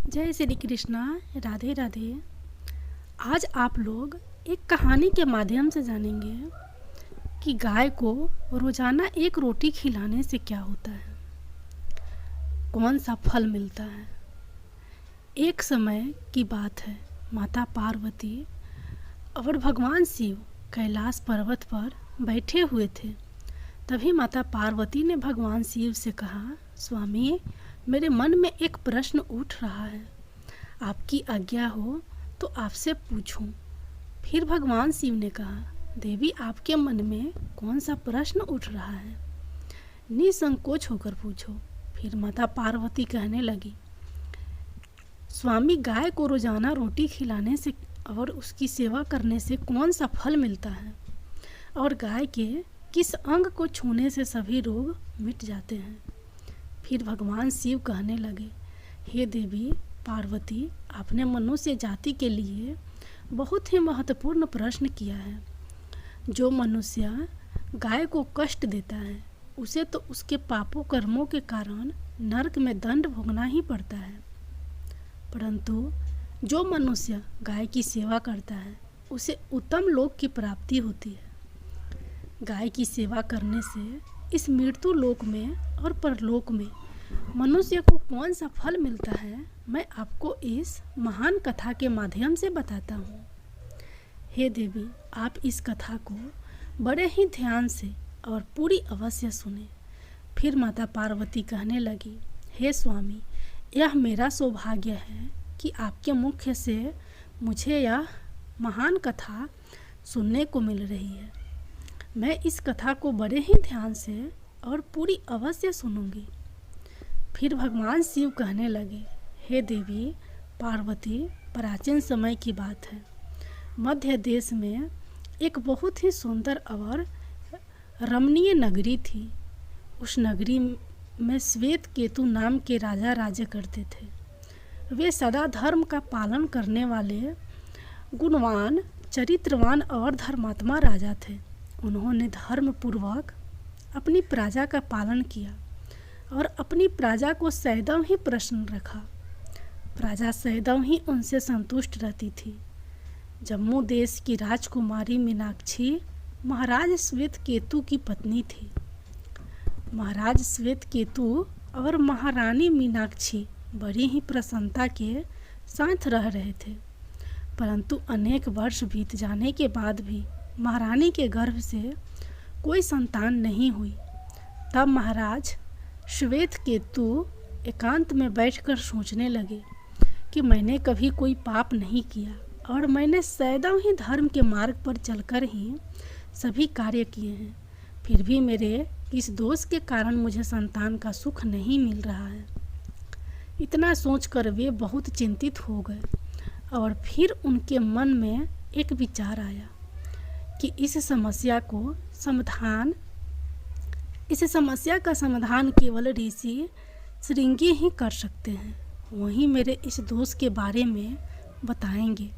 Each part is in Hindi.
जय श्री कृष्णा। राधे राधे। आज आप लोग एक कहानी के माध्यम से जानेंगे कि गाय को रोजाना एक रोटी खिलाने से क्या होता है, कौन सा फल मिलता है। एक समय की बात है, माता पार्वती और भगवान शिव कैलाश पर्वत पर बैठे हुए थे। तभी माता पार्वती ने भगवान शिव से कहा, स्वामी, मेरे मन में एक प्रश्न उठ रहा है, आपकी आज्ञा हो तो आपसे पूछूं। फिर भगवान शिव ने कहा, देवी, आपके मन में कौन सा प्रश्न उठ रहा है, निसंकोच होकर पूछो। फिर माता पार्वती कहने लगी, स्वामी, गाय को रोजाना रोटी खिलाने से और उसकी सेवा करने से कौन सा फल मिलता है, और गाय के किस अंग को छूने से सभी रोग मिट जाते हैं। फिर भगवान शिव कहने लगे, हे देवी पार्वती, आपने मनुष्य जाति के लिए बहुत ही महत्वपूर्ण प्रश्न किया है। जो मनुष्य गाय को कष्ट देता है उसे तो उसके पापों कर्मों के कारण नरक में दंड भोगना ही पड़ता है, परंतु जो मनुष्य गाय की सेवा करता है उसे उत्तम लोक की प्राप्ति होती है। गाय की सेवा करने से इस मृत्यु लोक में और परलोक में मनुष्य को कौन सा फल मिलता है, मैं आपको इस महान कथा के माध्यम से बताता हूँ। हे देवी, आप इस कथा को बड़े ही ध्यान से और पूरी अवश्य सुने। फिर माता पार्वती कहने लगी, हे स्वामी, यह मेरा सौभाग्य है कि आपके मुख से मुझे यह महान कथा सुनने को मिल रही है। मैं इस कथा को बड़े ही ध्यान से और पूरी अवश्य सुनूंगी। फिर भगवान शिव कहने लगे, हे देवी पार्वती, प्राचीन समय की बात है। मध्य देश में एक बहुत ही सुंदर और रमणीय नगरी थी। उस नगरी में श्वेत केतु नाम के राजा राज्य करते थे। वे सदा धर्म का पालन करने वाले गुणवान, चरित्रवान और धर्मात्मा राजा थे। उन्होंने धर्म पूर्वक अपनी प्रजा का पालन किया और अपनी प्रजा को सदैव ही प्रसन्न रखा। प्रजा सदैव ही उनसे संतुष्ट रहती थी। जम्मू देश की राजकुमारी मीनाक्षी महाराज श्वेत केतु की पत्नी थी। महाराज श्वेत केतु और महारानी मीनाक्षी बड़ी ही प्रसन्नता के साथ रह रहे थे, परंतु अनेक वर्ष बीत जाने के बाद भी महारानी के गर्भ से कोई संतान नहीं हुई। तब महाराज श्वेत केतु एकांत में बैठकर सोचने लगे कि मैंने कभी कोई पाप नहीं किया और मैंने सदैव ही धर्म के मार्ग पर चलकर ही सभी कार्य किए हैं, फिर भी मेरे इस दोष के कारण मुझे संतान का सुख नहीं मिल रहा है। इतना सोचकर वे बहुत चिंतित हो गए और फिर उनके मन में एक विचार आया कि इस समस्या का समाधान केवल ऋषि श्रृंगी ही कर सकते हैं। वही मेरे इस दोष के बारे में बताएंगे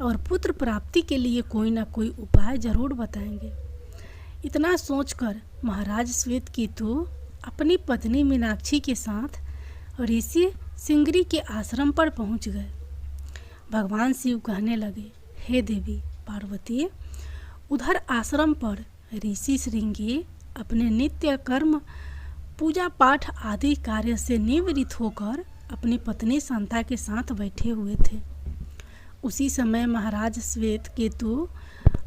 और पुत्र प्राप्ति के लिए कोई ना कोई उपाय जरूर बताएंगे। इतना सोचकर महाराज श्वेत केतु अपनी पत्नी मीनाक्षी के साथ ऋषि श्रृंगी के आश्रम पर पहुंच गए। भगवान शिव कहने लगे, हे देवी पार्वती, उधर आश्रम पर ऋषि श्रृंगी अपने नित्य कर्म, पूजा पाठ आदि कार्य से निवृत्त होकर अपनी पत्नी शांता के साथ बैठे हुए थे। उसी समय महाराज श्वेत केतु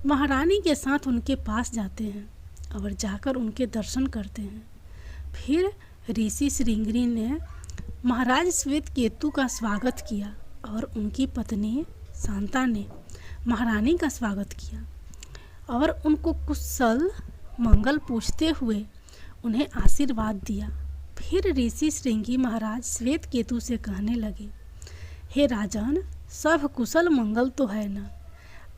महारानी के साथ उनके पास जाते हैं और जाकर उनके दर्शन करते हैं। फिर ऋषि श्रृंगी ने महाराज श्वेत केतु का स्वागत किया और उनकी पत्नी शांता ने महारानी का स्वागत किया और उनको कुशल मंगल पूछते हुए उन्हें आशीर्वाद दिया। फिर ऋषि श्रृंगी महाराज श्वेत केतु से कहने लगे, हे राजन, सब कुशल मंगल तो है ना?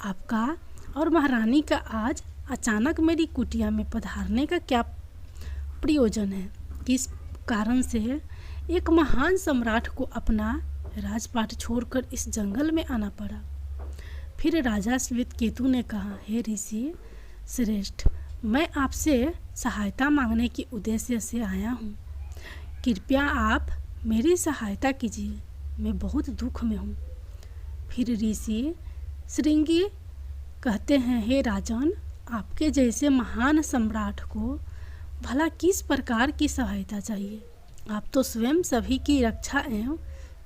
आपका और महारानी का आज अचानक मेरी कुटिया में पधारने का क्या प्रयोजन है? किस कारण से एक महान सम्राट को अपना राजपाट छोड़कर इस जंगल में आना पड़ा? फिर राजा श्वेत केतु ने कहा, हे ऋषि श्रेष्ठ, मैं आपसे सहायता मांगने के उद्देश्य से आया हूँ। कृपया आप मेरी सहायता कीजिए। मैं बहुत दुख में हूँ। फिर ऋषि श्रृंगी कहते हैं, हे राजन, आपके जैसे महान सम्राट को भला किस प्रकार की सहायता चाहिए? आप तो स्वयं सभी की रक्षा एवं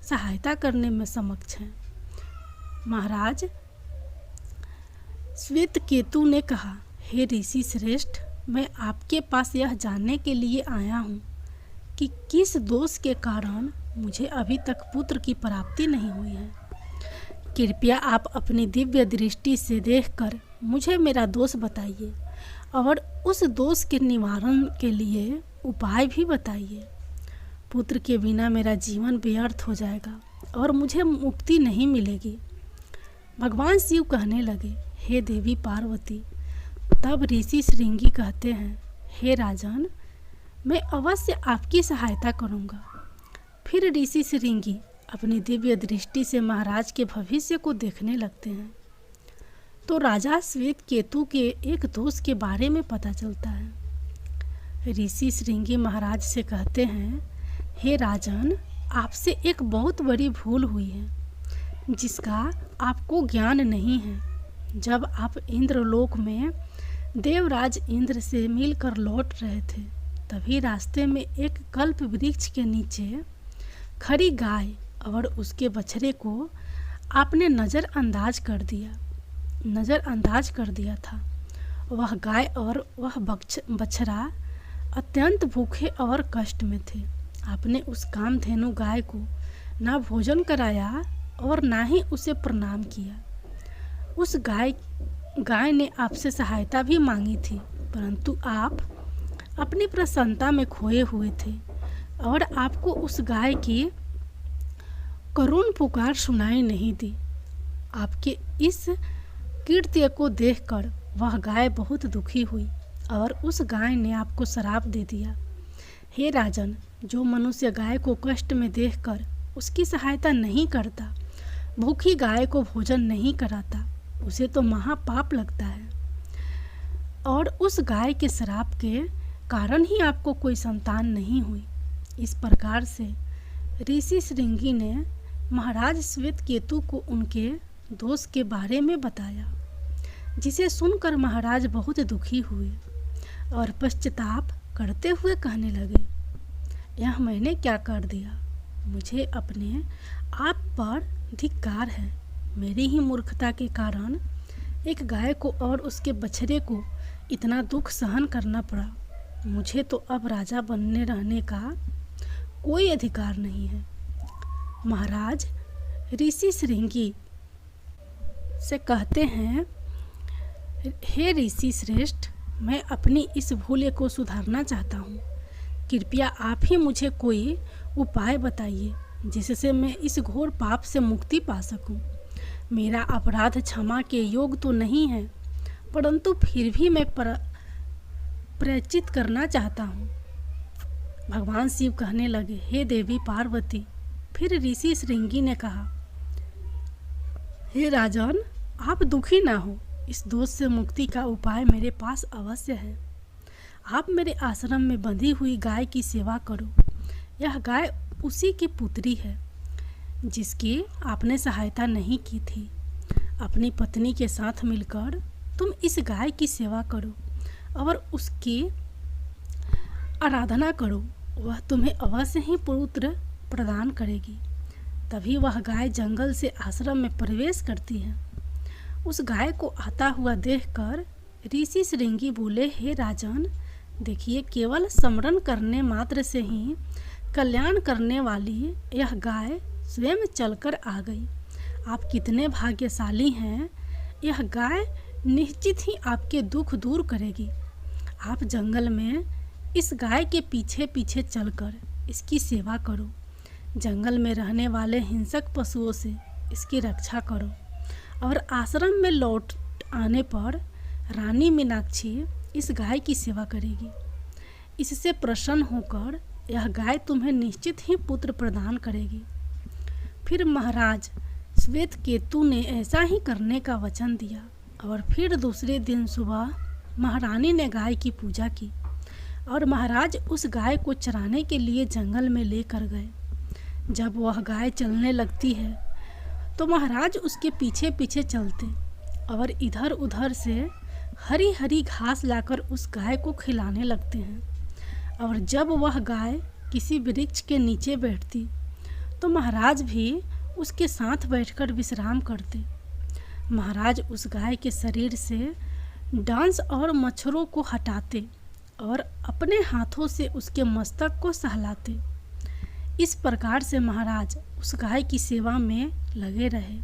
सहायता करने में समक्ष हैं। महाराज श्वेतकेतु ने कहा, हे ऋषि श्रेष्ठ, मैं आपके पास यह जानने के लिए आया हूँ कि किस दोष के कारण मुझे अभी तक पुत्र की प्राप्ति नहीं हुई है। कृपया आप अपनी दिव्य दृष्टि से देखकर मुझे मेरा दोष बताइए और उस दोष के निवारण के लिए उपाय भी बताइए। पुत्र के बिना मेरा जीवन व्यर्थ हो जाएगा और मुझे मुक्ति नहीं मिलेगी। भगवान शिव कहने लगे, हे देवी पार्वती। तब ऋषि श्रृंगी कहते हैं, हे राजन, मैं अवश्य आपकी सहायता करूँगा। फिर ऋषि श्रृंगी अपनी दिव्य दृष्टि से महाराज के भविष्य को देखने लगते हैं तो राजा श्वेतकेतु के एक दोस्त के बारे में पता चलता है। ऋषि श्रृंगी महाराज से कहते हैं, हे राजन, आपसे एक बहुत बड़ी भूल हुई है जिसका आपको ज्ञान नहीं है। जब आप इंद्रलोक में देवराज इंद्र से मिलकर लौट रहे थे, तभी रास्ते में एक कल्प वृक्ष के नीचे खड़ी गाय और उसके बछड़े को आपने नज़रअंदाज कर दिया था। वह गाय और वह बछड़ा अत्यंत भूखे और कष्ट में थे। आपने उस कामधेनु गाय को ना भोजन कराया और ना ही उसे प्रणाम किया। उस गाय ने आपसे सहायता भी मांगी थी, परंतु आप अपनी प्रसन्नता में खोए हुए थे और आपको उस गाय की करुण पुकार सुनाई नहीं दी। आपके इस कृत्य को देखकर वह गाय बहुत दुखी हुई और उस गाय ने आपको श्राप दे दिया। हे राजन, जो मनुष्य गाय को कष्ट में देखकर उसकी सहायता नहीं करता, भूखी गाय को भोजन नहीं कराता, उसे तो महापाप लगता है। और उस गाय के श्राप के कारण ही आपको कोई संतान नहीं हुई। इस प्रकार से ऋषि श्रृंगी ने महाराज श्वेतकेतु को उनके दोष के बारे में बताया, जिसे सुनकर महाराज बहुत दुखी हुए और पश्चाताप करते हुए कहने लगे, यह मैंने क्या कर दिया? मुझे अपने आप पर धिक्कार है। मेरी ही मूर्खता के कारण एक गाय को और उसके बछड़े को इतना दुख सहन करना पड़ा। मुझे तो अब राजा बनने रहने का कोई अधिकार नहीं है। महाराज ऋषि श्रृंगी से कहते हैं, हे ऋषि श्रेष्ठ, मैं अपनी इस भूल को सुधारना चाहता हूँ। कृपया आप ही मुझे कोई उपाय बताइए जिससे मैं इस घोर पाप से मुक्ति पा सकूं। मेरा अपराध क्षमा के योग तो नहीं है, परंतु फिर भी मैं प्रायश्चित करना चाहता हूँ। भगवान शिव कहने लगे, हे देवी पार्वती। फिर ऋषि श्रृंगी ने कहा, हे राजन, आप दुखी ना हो। इस दोष से मुक्ति का उपाय मेरे पास अवश्य है। आप मेरे आश्रम में बंधी हुई गाय की सेवा करो। यह गाय उसी की पुत्री है जिसकी आपने सहायता नहीं की थी। अपनी पत्नी के साथ मिलकर तुम इस गाय की सेवा करो और उसकी आराधना करो। वह तुम्हें अवश्य ही पुत्र प्रदान करेगी। तभी वह गाय जंगल से आश्रम में प्रवेश करती है। उस गाय को आता हुआ देखकर ऋषि श्रृंगी बोले, हे राजन, देखिए, केवल स्मरण करने मात्र से ही कल्याण करने वाली यह गाय स्वयं चलकर आ गई। आप कितने भाग्यशाली हैं। यह गाय निश्चित ही आपके दुख दूर करेगी। आप जंगल में इस गाय के पीछे पीछे चलकर इसकी सेवा करो। जंगल में रहने वाले हिंसक पशुओं से इसकी रक्षा करो और आश्रम में लौट आने पर रानी मीनाक्षी इस गाय की सेवा करेगी। इससे प्रसन्न होकर यह गाय तुम्हें निश्चित ही पुत्र प्रदान करेगी। फिर महाराज श्वेतकेतु ने ऐसा ही करने का वचन दिया और फिर दूसरे दिन सुबह महारानी ने गाय की पूजा की और महाराज उस गाय को चराने के लिए जंगल में लेकर गए। जब वह गाय चलने लगती है तो महाराज उसके पीछे पीछे चलते और इधर उधर से हरी हरी घास लाकर उस गाय को खिलाने लगते हैं। और जब वह गाय किसी वृक्ष के नीचे बैठती तो महाराज भी उसके साथ बैठकर विश्राम करते। महाराज उस गाय के शरीर से डांस और मच्छरों को हटाते और अपने हाथों से उसके मस्तक को सहलाते। इस प्रकार से महाराज उस गाय की सेवा में लगे रहे।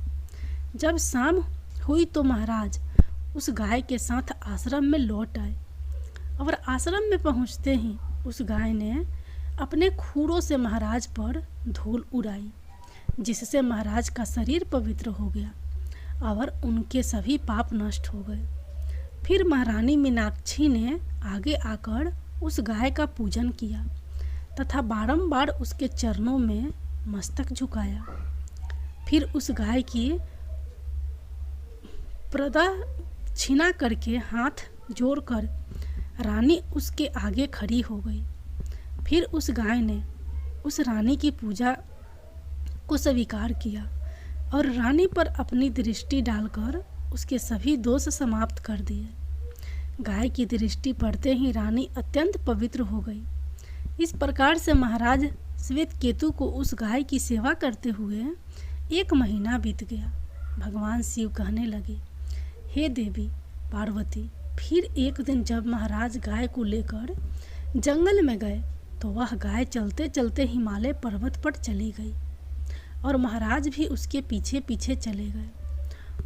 जब शाम हुई तो महाराज उस गाय के साथ आश्रम में लौट आए और आश्रम में पहुंचते ही उस गाय ने अपने खूरों से महाराज पर धूल उड़ाई, जिससे महाराज का शरीर पवित्र हो गया और उनके सभी पाप नष्ट हो गए। फिर महारानी मीनाक्षी ने आगे आकर उस गाय का पूजन किया तथा बारंबार उसके चरणों में मस्तक झुकाया। फिर उस गाय की प्रदक्षिणा करके हाथ जोड़कर रानी उसके आगे खड़ी हो गई। फिर उस गाय ने उस रानी की पूजा को स्वीकार किया और रानी पर अपनी दृष्टि डालकर उसके सभी दोष समाप्त कर दिए। गाय की दृष्टि पड़ते ही रानी अत्यंत पवित्र हो गई। इस प्रकार से महाराज श्वेतकेतु को उस गाय की सेवा करते हुए 1 महीना बीत गया। भगवान शिव कहने लगे, हे देवी पार्वती, फिर एक दिन जब महाराज गाय को लेकर जंगल में गए तो वह गाय चलते चलते हिमालय पर्वत पर चली गई और महाराज भी उसके पीछे पीछे चले गए।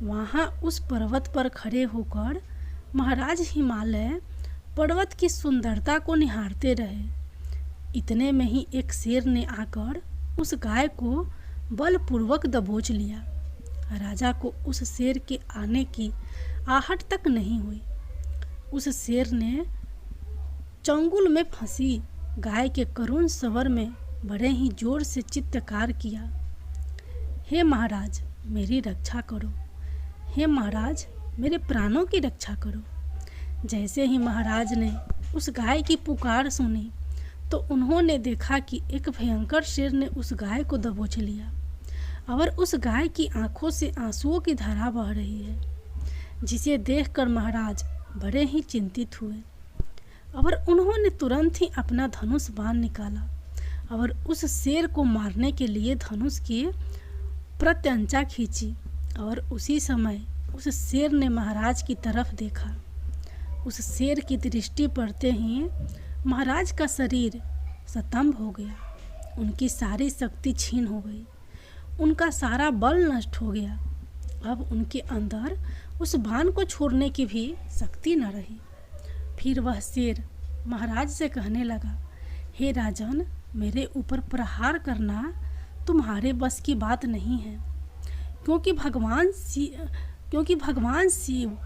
वहाँ उस पर्वत पर खड़े होकर महाराज हिमालय पर्वत की सुंदरता को निहारते रहे। इतने में ही एक शेर ने आकर उस गाय को बलपूर्वक दबोच लिया। राजा को उस शेर के आने की आहट तक नहीं हुई। उस शेर ने चंगुल में फंसी गाय के करुण स्वर में बड़े ही जोर से चित्कार किया, हे महाराज मेरी रक्षा करो, हे महाराज मेरे प्राणों की रक्षा करो। जैसे ही महाराज ने उस गाय की पुकार सुनी तो उन्होंने देखा कि एक भयंकर शेर ने उस गाय को दबोच लिया और उस गाय की आंखों से आंसुओं की धारा बह रही है, जिसे देखकर महाराज बड़े ही चिंतित हुए और उन्होंने तुरंत ही अपना धनुष बाण निकाला और उस शेर को मारने के लिए धनुष की प्रत्यंचा खींची। और उसी समय उस शेर ने महाराज की तरफ देखा। उस शेर की दृष्टि पड़ते ही महाराज का शरीर स्तंभ हो गया, उनकी सारी शक्ति छीन हो गई, उनका सारा बल नष्ट हो गया। अब उनके अंदर उस बाण को छोड़ने की भी शक्ति न रही। फिर वह शेर महाराज से कहने लगा, हे राजन, मेरे ऊपर प्रहार करना तुम्हारे बस की बात नहीं है, क्योंकि भगवान शिव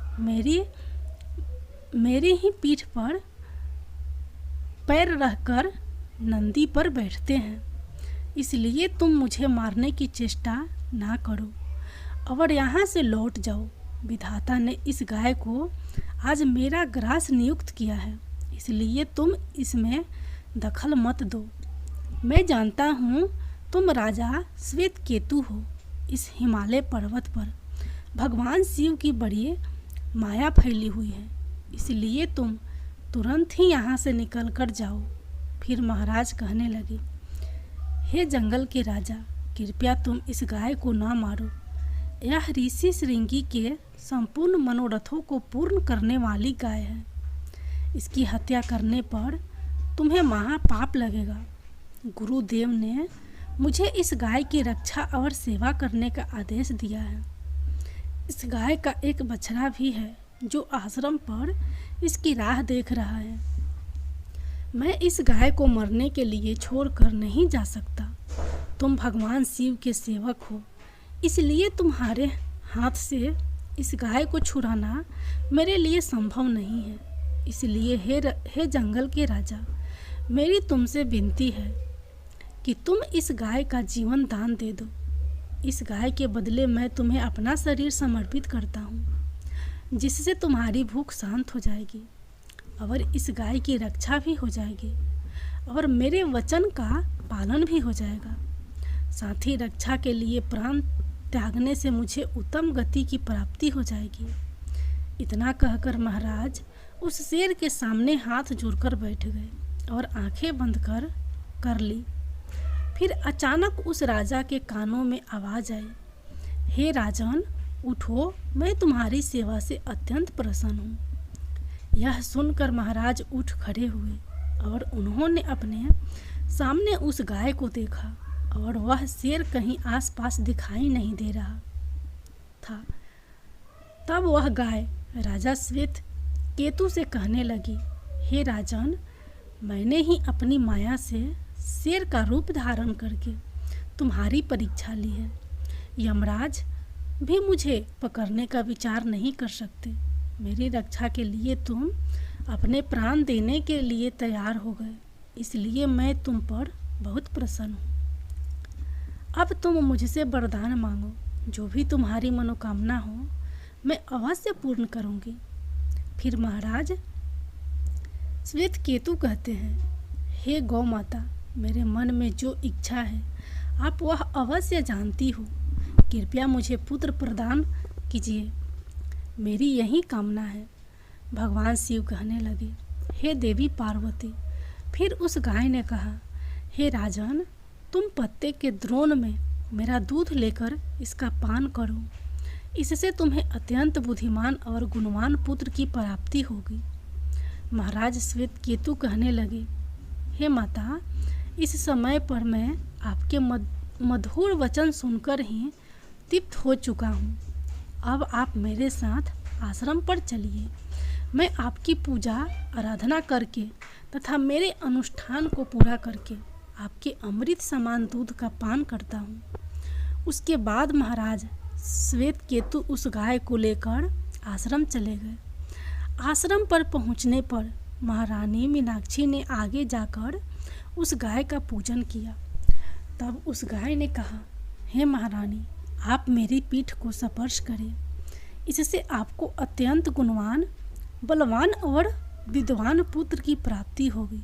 मेरी ही पीठ पर पैर रखकर नंदी पर बैठते हैं, इसलिए तुम मुझे मारने की चेष्टा ना करो और यहाँ से लौट जाओ। विधाता ने इस गाय को आज मेरा ग्रास नियुक्त किया है, इसलिए तुम इसमें दखल मत दो। मैं जानता हूँ तुम राजा श्वेतकेतु हो। इस हिमालय पर्वत पर भगवान शिव की बड़ी माया फैली हुई है, इसलिए तुम तुरंत ही यहाँ से निकल कर जाओ। फिर महाराज कहने लगे, हे जंगल के राजा, कृपया तुम इस गाय को ना मारो। यह ऋषि श्रृंगी के संपूर्ण मनोरथों को पूर्ण करने वाली गाय है। इसकी हत्या करने पर तुम्हें महापाप लगेगा। गुरुदेव ने मुझे इस गाय की रक्षा और सेवा करने का आदेश दिया है। इस गाय का एक बछड़ा भी है जो आश्रम पर इसकी राह देख रहा है। मैं इस गाय को मरने के लिए छोड़कर नहीं जा सकता। तुम भगवान शिव के सेवक हो, इसलिए तुम्हारे हाथ से इस गाय को छुड़ाना मेरे लिए संभव नहीं है। इसलिए हे जंगल के राजा, मेरी तुमसे विनती है कि तुम इस गाय का जीवन दान दे दो। इस गाय के बदले मैं तुम्हें अपना शरीर समर्पित करता हूँ, जिससे तुम्हारी भूख शांत हो जाएगी और इस गाय की रक्षा भी हो जाएगी और मेरे वचन का पालन भी हो जाएगा। साथ ही रक्षा के लिए प्राण त्यागने से मुझे उत्तम गति की प्राप्ति हो जाएगी। इतना कहकर महाराज उस शेर के सामने हाथ जोड़कर बैठ गए और आंखें बंद कर ली। फिर अचानक उस राजा के कानों में आवाज आई, हे राजन, उठो, मैं तुम्हारी सेवा से अत्यंत प्रसन्न हूँ। यह सुनकर महाराज उठ खड़े हुए और उन्होंने अपने सामने उस गाय को देखा और वह शेर कहीं आसपास दिखाई नहीं दे रहा था। तब वह गाय राजा श्वेत केतु से कहने लगी, हे राजन, मैंने ही अपनी माया से शेर का रूप धारण करके तुम्हारी परीक्षा ली है। यमराज भी मुझे पकड़ने का विचार नहीं कर सकते। मेरी रक्षा के लिए तुम अपने प्राण देने के लिए तैयार हो गए, इसलिए मैं तुम पर बहुत प्रसन्न हूँ। अब तुम मुझसे वरदान मांगो, जो भी तुम्हारी मनोकामना हो मैं अवश्य पूर्ण करूँगी। फिर महाराज श्वेत केतु कहते हैं, हे गौ माता, मेरे मन में जो इच्छा है आप वह अवश्य जानती हो। कृपया मुझे पुत्र प्रदान कीजिए, मेरी यही कामना है। भगवान शिव कहने लगे, हे देवी पार्वती। फिर उस गाय ने कहा, हे राजन, तुम पत्ते के द्रोण में मेरा दूध लेकर इसका पान करो, इससे तुम्हें अत्यंत बुद्धिमान और गुणवान पुत्र की प्राप्ति होगी। महाराज श्वेत केतु कहने लगे, हे माता, इस समय पर मैं आपके मधुर वचन सुनकर ही तृप्त हो चुका हूँ। अब आप मेरे साथ आश्रम पर चलिए। मैं आपकी पूजा आराधना करके तथा मेरे अनुष्ठान को पूरा करके आपके अमृत समान दूध का पान करता हूँ। उसके बाद महाराज श्वेत केतु उस गाय को लेकर आश्रम चले गए। आश्रम पर पहुँचने पर महारानी मीनाक्षी ने आगे जाकर उस गाय का पूजन किया। तब उस गाय ने कहा, हे महारानी, आप मेरी पीठ को स्पर्श करें, इससे आपको अत्यंत गुणवान, बलवान और विद्वान पुत्र की प्राप्ति होगी।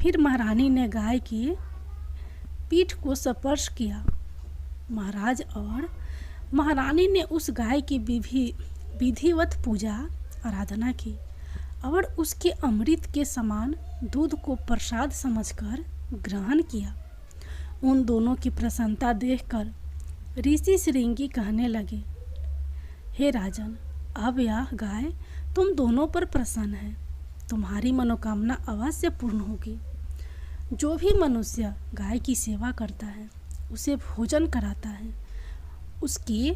फिर महारानी ने गाय की पीठ को स्पर्श किया। महाराज और महारानी ने उस गाय की विधिवत पूजा आराधना की और उसके अमृत के समान दूध को प्रसाद समझकर ग्रहण किया। उन दोनों की प्रसन्नता देखकर ऋषि श्रृंगी कहने लगे, हे राजन, अब यह गाय तुम दोनों पर प्रसन्न है। तुम्हारी मनोकामना अवश्य पूर्ण होगी। जो भी मनुष्य गाय की सेवा करता है, उसे भोजन कराता है, उसकी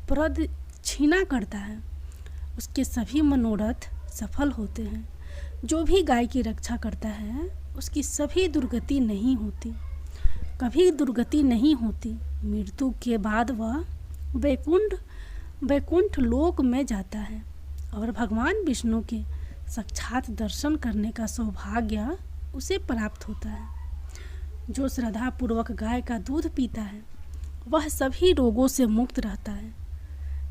प्रदक्षिणा करता है, उसके सभी मनोरथ सफल होते हैं। जो भी गाय की रक्षा करता है, उसकी सभी दुर्गति नहीं होती, कभी दुर्गति नहीं होती। मृत्यु के बाद वह वैकुंठ लोक में जाता है और भगवान विष्णु के साक्षात दर्शन करने का सौभाग्य उसे प्राप्त होता है। जो श्रद्धापूर्वक गाय का दूध पीता है, वह सभी रोगों से मुक्त रहता है।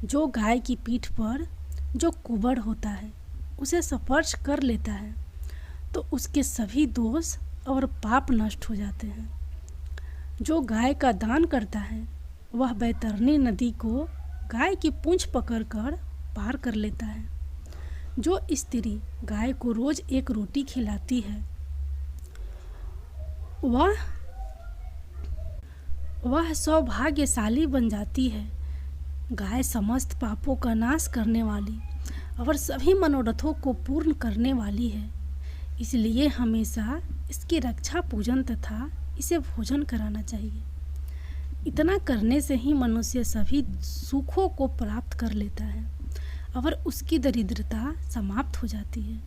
जो गाय की पीठ पर जो कुबड़ होता है, उसे स्पर्श कर लेता है, तो उसके सभी दोष और पाप नष्ट हो जाते हैं। जो गाय का दान करता है, वह बैतरणी नदी को गाय की पूंछ पकड़कर पार कर लेता है। जो स्त्री गाय को रोज एक रोटी खिलाती है, वह सौभाग्यशाली बन जाती है। गाय समस्त पापों का नाश करने वाली और सभी मनोरथों को पूर्ण करने वाली है। इसलिए हमेशा इसकी रक्षा, पूजन तथा इसे भोजन कराना चाहिए। इतना करने से ही मनुष्य सभी सुखों को प्राप्त कर लेता है और उसकी दरिद्रता समाप्त हो जाती है।